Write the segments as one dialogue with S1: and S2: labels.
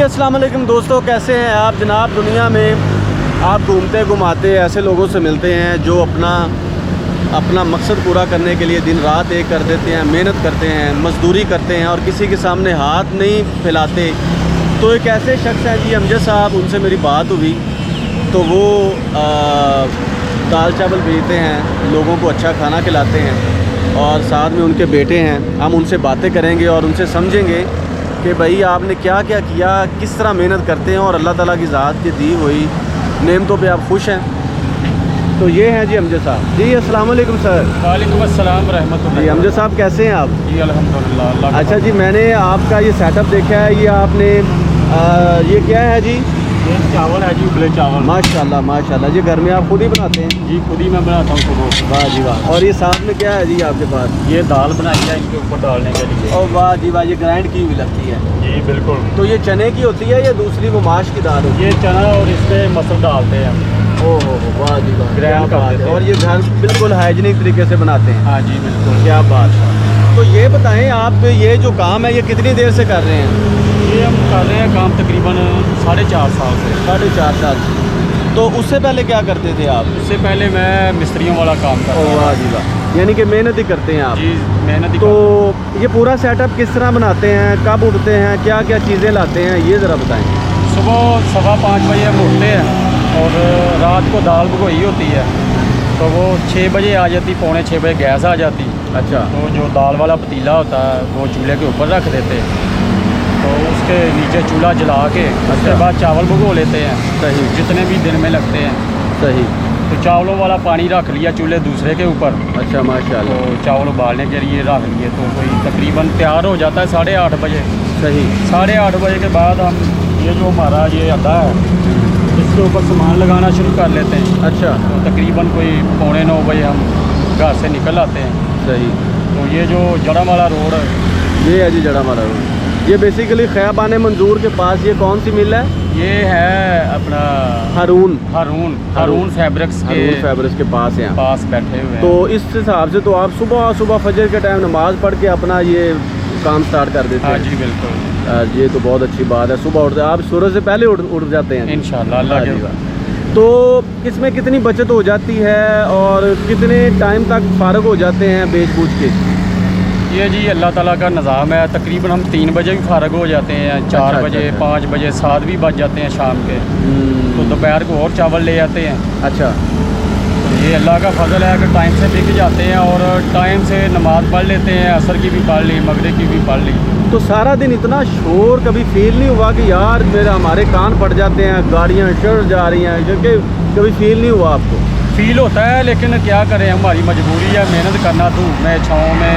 S1: अस्सलाम वालेकुम दोस्तों, कैसे हैं आप जनाब। दुनिया में आप घूमते घुमाते ऐसे लोगों से मिलते हैं जो अपना मकसद पूरा करने के लिए दिन रात एक कर देते हैं, मेहनत करते हैं, मजदूरी करते हैं और किसी के सामने हाथ नहीं फैलाते। तो एक ऐसे शख्स हैं जी अमजद साहब, उनसे मेरी बात हुई तो वो दाल चावल बेचते हैं, लोगों को अच्छा खाना खिलाते हैं और साथ में उनके बेटे हैं। हम उनसे बातें करेंगे और उनसे समझेंगे कि भाई आपने क्या क्या किया, किस तरह मेहनत करते हैं और अल्लाह ताला की ज़ात की दी हुई नेमतों पे आप खुश हैं। तो ये हैं जी अमजद साहब। जी अस्सलाम वालेकुम सर।
S2: वालेकुम अस्सलाम रहमतुल्लाह।
S1: जी अमजद साहब कैसे हैं आप?
S2: जी अल्हम्दुलिल्लाह।
S1: अच्छा जी, मैंने आपका ये सेटअप देखा है, ये आपने ये क्या है जी?
S2: ये चावल है जी, उबले चावल।
S1: माशाल्लाह माशाल्लाह। ये घर में आप खुद ही बनाते हैं?
S2: जी खुद ही मैं बनाता हूँ सुबह।
S1: वाह जी वाह। और ये साथ में क्या है जी आपके पास?
S2: ये दाल बनाई है इनके ऊपर डालने के लिए।
S1: और वाह जी वाह, ये ग्राइंड की हुई लगती है।
S2: जी बिल्कुल।
S1: तो ये चने की होती है या दूसरी वो माश की दाल होती है?
S2: ये चना और इसमें मसल डालते हैं हम।
S1: ओहो वाह जी वाह, क्या
S2: ग्राइंड कर
S1: बात
S2: देते
S1: है।
S2: हैं।
S1: और ये घर बिल्कुल हाइजीनिक तरीके से बनाते हैं।
S2: हाँ जी बिल्कुल।
S1: क्या बात है। तो ये बताएं आप, ये जो काम है ये कितनी देर से कर रहे हैं?
S2: ये हम कर रहे हैं काम तकरीबन 4.5 साल से।
S1: 4.5 साल से। तो उससे पहले क्या करते थे आप?
S2: इससे पहले मैं मिस्त्रियों वाला काम करता
S1: ओह
S2: हूँ।
S1: वाह जी वाह, यानी कि मेहनत ही करते हैं आप।
S2: जी मेहनत ही
S1: तो
S2: करता
S1: ये पूरा सेटअप किस तरह बनाते हैं, कब उठते हैं, क्या क्या चीज़ें लाते हैं, ये ज़रा बताएं।
S2: हूँ। सुबह 5:15 बजे हम उठते हैं और रात को दाल भिगोई होती है तो वो 6 बजे आ जाती, 6:45 बजे गैस आ जाती।
S1: अच्छा।
S2: तो जो दाल वाला पतीला होता है वो चूल्हे के ऊपर रख देते हैं, तो उसके नीचे चूल्हा जला के उसके बाद चावल भिगो लेते हैं।
S1: सही
S2: जितने भी दिन में लगते हैं।
S1: सही।
S2: तो चावलों वाला पानी रख लिया चूल्हे दूसरे के ऊपर।
S1: अच्छा माशाल्लाह।
S2: तो चावल उबालने के लिए रख लिए तो कोई तकरीबन तैयार हो जाता है 8:30 बजे।
S1: सही।
S2: 8:30 बजे के बाद हम ये जो हमारा ये अड्डा है इसके ऊपर सामान लगाना शुरू कर लेते हैं।
S1: अच्छा।
S2: तो तकरीबन कोई 8:45 बजे हम घर से निकल आते हैं।
S1: सही।
S2: तो ये जो जड़ामाला रोड है,
S1: ये है जी जड़ामाला रोड। ये बेसिकली खैबान मंजूर के पास ये कौन सी मिल है?
S2: ये है अपना हारून फैब्रिक्स
S1: के पास है।
S2: पास बैठे हुए हैं।
S1: तो इस हिसाब से तो आप सुबह सुबह फजर के टाइम नमाज पढ़ के अपना ये काम स्टार्ट कर देते हैं?
S2: हाँ जी बिल्कुल।
S1: ये तो बहुत अच्छी बात है। सुबह उठते आप सूरज से पहले उठ जाते हैं?
S2: इंशाल्लाह अल्लाह के।
S1: तो इसमें कितनी बचत हो जाती है और कितने टाइम तक फारग हो जाते हैं बेच बूझ के?
S2: ये जी अल्लाह ताला का निज़ाम है। तकरीबन हम 3 बजे भी फारग हो जाते हैं, 4
S1: अच्छा,
S2: बजे,
S1: अच्छा।
S2: 5 बजे, 7 भी बज जाते हैं शाम के। तो दोपहर को और चावल ले आते हैं।
S1: अच्छा।
S2: तो ये अल्लाह का फजल है कि टाइम से बिक जाते हैं और टाइम से नमाज़ पढ़ लेते हैं, असर की भी पढ़ ली, मगरिब की भी पढ़ ली।
S1: तो सारा दिन इतना शोर कभी फील नहीं हुआ कि यार हमारे कान फट जाते हैं, गाड़ियाँ चढ़ जा रही हैं, क्योंकि कभी फील नहीं हुआ आपको?
S2: फील होता है, लेकिन क्या करें, हमारी मजबूरी है, मेहनत करना, धूप में छाँव में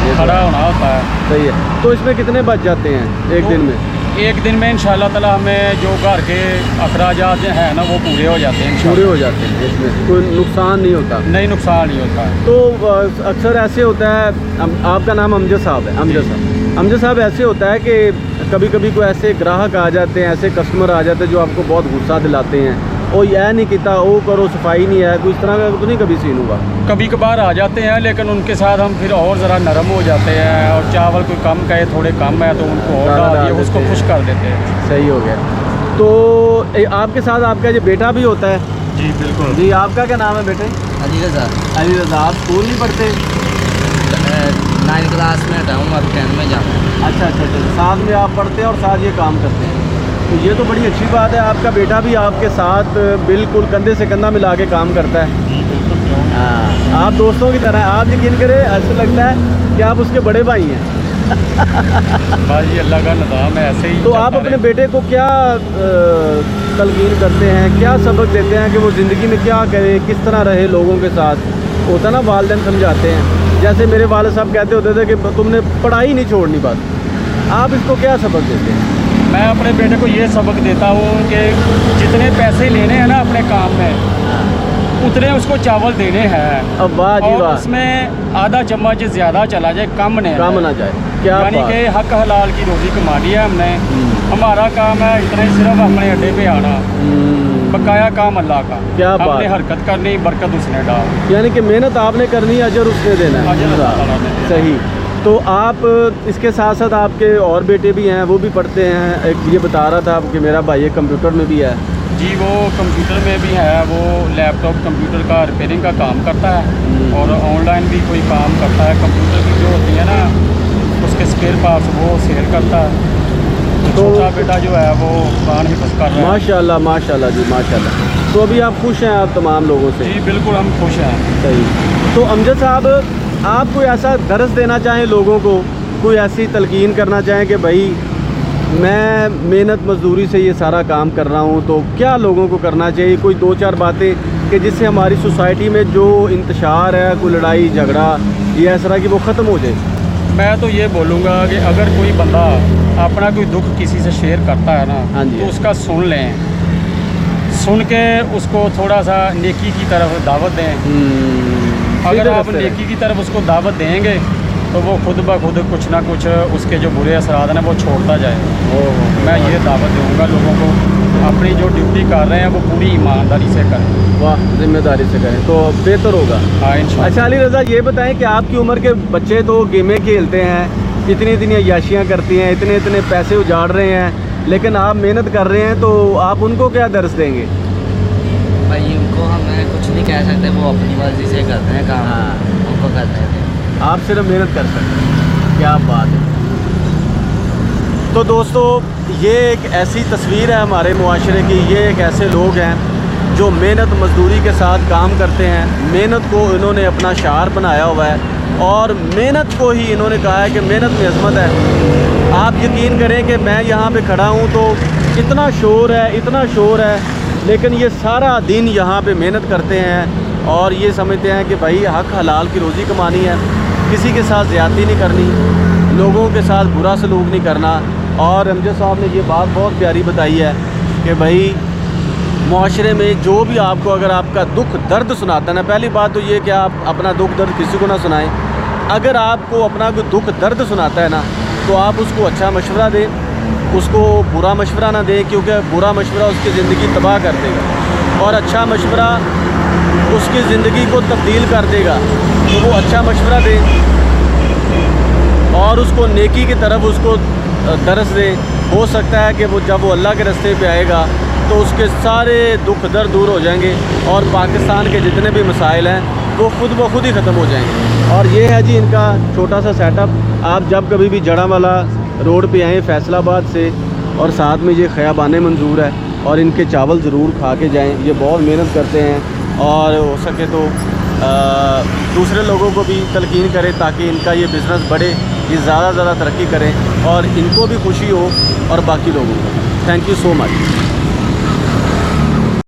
S2: ये खड़ा होना होता है।
S1: सही है। तो इसमें कितने बच जाते हैं एक दिन में?
S2: एक दिन में इंशाल्लाह ताला हमें जो घर के अखराजात हैं ना वो पूरे हो जाते हैं।
S1: पूरे हो जाते हैं, इसमें कोई नुकसान नहीं होता?
S2: नहीं, नुकसान नहीं होता है।
S1: तो अक्सर ऐसे होता है, आपका नाम अमजद साहब है? अमजद साहब ऐसे होता है कि कभी कभी कोई ऐसे ग्राहक आ जाते हैं, ऐसे कस्टमर आ जाते हैं जो आपको बहुत गुस्सा दिलाते हैं, और यह नहीं किता, वो करो, सफाई नहीं है, कोई इस तरह का तो नहीं कभी सीन हुआ?
S2: कभी कभार आ जाते हैं, लेकिन उनके साथ हम फिर और ज़रा नरम हो जाते हैं और चावल कोई कम कहे, थोड़े कम है तो उनको और डाल दिए, उसको खुश कर देते हैं।
S1: सही हो गया। तो आपके साथ आपका जो बेटा भी होता है?
S2: जी बिल्कुल।
S1: जी आपका क्या नाम है बेटे?
S3: अली रज़ा।
S1: अली रज़ा। आप स्कूल नहीं पढ़ते?
S3: 9 क्लास में हूँ, अब 10 में जाऊँ।
S1: अच्छा अच्छा अच्छा। साथ में आप पढ़ते हैं और साथ ये काम करते हैं, तो ये तो बड़ी अच्छी बात है। आपका बेटा भी आपके साथ बिल्कुल कंधे से कंधा मिला के काम करता है।
S2: जी बिल्कुल।
S1: हाँ, आप दोस्तों की तरह, आप यकीन करें ऐसा लगता है कि आप उसके बड़े भाई हैं।
S2: भाई अल्लाह का निज़ाम है, ऐसे ही।
S1: तो आप अपने बेटे को क्या तलकीन करते हैं, क्या सबक देते हैं कि वो ज़िंदगी में क्या करे, किस तरह रहे लोगों के साथ? होता ना वालिदैन समझाते हैं, जैसे मेरे वालिद साहब कहते होते थे कि तुमने पढ़ाई नहीं छोड़नी, बस। आप इसको क्या सबक देते हैं?
S2: मैं अपने बेटे को ये सबक देता हूँ कि जितने पैसे लेने हैं ना अपने काम में, उतने उसको चावल देने हैं।
S1: अब वाह जी
S2: और
S1: वाह।
S2: उसमें आधा चम्मच ज़्यादा चला जाए, कम
S1: ना जाए। क्या
S2: यानी
S1: बात।
S2: कि हक हलाल की रोटी कमा ली है हमने। हमारा काम है इतना ही, सिर्फ अपने अड्डे पे आना, बकाया काम अल्लाह का।
S1: क्या बात।
S2: हमने हरकत करनी, बरकत उसने डाल।
S1: यानी कि मेहनत आपने करनी है, अजर उसने देना है।
S2: अजर अल्लाह ताला ने।
S1: सही। तो आप इसके साथ साथ आपके और बेटे भी हैं, वो भी पढ़ते हैं। एक ये बता रहा था कि मेरा भाई कंप्यूटर में भी है।
S2: जी, वो कंप्यूटर में भी है, वो लैपटॉप कंप्यूटर का रिपेयरिंग का काम करता है और ऑनलाइन भी कोई काम करता है। कंप्यूटर की जो होती है ना उसके स्पेयर पार्ट्स वो सेल करता है। तो छोटा बेटा जो है वो कुरान हिफ्ज़ कर रहा है।
S1: माशाल्लाह माशाल्लाह जी माशाल्लाह। तो अभी आप खुश हैं आप तमाम लोगों से?
S2: जी बिल्कुल, हम खुश हैं।
S1: सही। तो अमजद साहब, आप कोई ऐसा दर्स देना चाहें लोगों को, कोई ऐसी तलकीन करना चाहें कि भाई मैं मेहनत मजदूरी से ये सारा काम कर रहा हूँ, तो क्या लोगों को करना चाहिए? कोई 2-4 बातें कि जिससे हमारी सोसाइटी में जो इंतशार है, कोई लड़ाई झगड़ा ये इस तरह की वो ख़त्म हो जाए।
S2: मैं तो ये बोलूँगा कि अगर कोई बंदा अपना कोई दुख किसी से शेयर करता है ना,
S1: हाँ जी,
S2: तो उसका सुन लें, सुन के उसको थोड़ा सा नेकी की तरफ दावत दें। अगर आप नेकी की तरफ उसको दावत देंगे तो वो खुद ब खुद कुछ ना कुछ उसके जो बुरे असरात हैं ना वो छोड़ता जाए। मैं ये दावत दूँगा लोगों को, अपनी जो ड्यूटी कर रहे हैं वो पूरी ईमानदारी से करें।
S1: वाह, जिम्मेदारी से करें तो बेहतर होगा।
S2: हाँ इंशाल्लाह।
S1: अच्छा अली रज़ा, ये बताएं कि आपकी उम्र के बच्चे तो गेमें खेलते हैं, इतनी इतनी अय्याशियाँ करती हैं, इतने इतने पैसे उजाड़ रहे हैं, लेकिन आप मेहनत कर रहे हैं, तो आप उनको क्या दर्स देंगे?
S3: भाई उनको हमें कुछ नहीं कह सकते, वो अपनी मर्जी से करते हैं काम।
S1: हाँ।
S3: उनको करते हैं,
S1: आप सिर्फ मेहनत कर सकते हैं। क्या बात है। तो दोस्तों, ये एक ऐसी तस्वीर है हमारे मुआशरे की। ये एक ऐसे लोग हैं जो मेहनत मजदूरी के साथ काम करते हैं। मेहनत को इन्होंने अपना शार बनाया हुआ है और मेहनत को ही इन्होंने कहा है कि मेहनत में अज़मत है। आप यकीन करें कि मैं यहाँ पे खड़ा हूँ तो इतना शोर है, इतना शोर है, लेकिन ये सारा दिन यहाँ पे मेहनत करते हैं और ये समझते हैं कि भाई हक हलाल की रोज़ी कमानी है, किसी के साथ ज़्यादती नहीं करनी, लोगों के साथ बुरा सलूक नहीं करना। और अमजद साहब ने ये बात बहुत प्यारी बताई है कि भाई मुआशरे में जो भी आपको अगर आपका दुख दर्द सुनाता है ना, पहली बात तो ये कि आप अपना दुख दर्द किसी को ना सुनाएं। अगर आपको अपना कोई दुख दर्द सुनाता है ना, तो आप उसको अच्छा मशवरा दें, उसको बुरा मशवरा ना दें, क्योंकि बुरा मशवरा उसकी ज़िंदगी तबाह कर देगा और अच्छा मशवरा उसकी ज़िंदगी को तब्दील कर देगा। तो वो अच्छा मशवरा दें और उसको नेकी की तरफ उसको दरस दें। हो सकता है कि वो जब वो अल्लाह के रास्ते पे आएगा तो उसके सारे दुख दर्द दूर हो जाएंगे और पाकिस्तान के जितने भी मसाइल हैं वो खुद ब खुद ही ख़त्म हो जाएंगे। और ये है जी इनका छोटा सा सेटअप। आप जब कभी भी जड़ावाला रोड पे आएँ फैसलाबाद से, और साथ में ये ख़याबाने मंजूर है, और इनके चावल ज़रूर खा के जाएँ। ये बहुत मेहनत करते हैं और हो सके तो दूसरे लोगों को भी तलकीन करें ताकि इनका ये बिज़नेस बढ़े, ये ज़्यादा से ज़्यादा तरक्की करें और इनको भी खुशी हो और बाकी लोगों को। Thank you so much.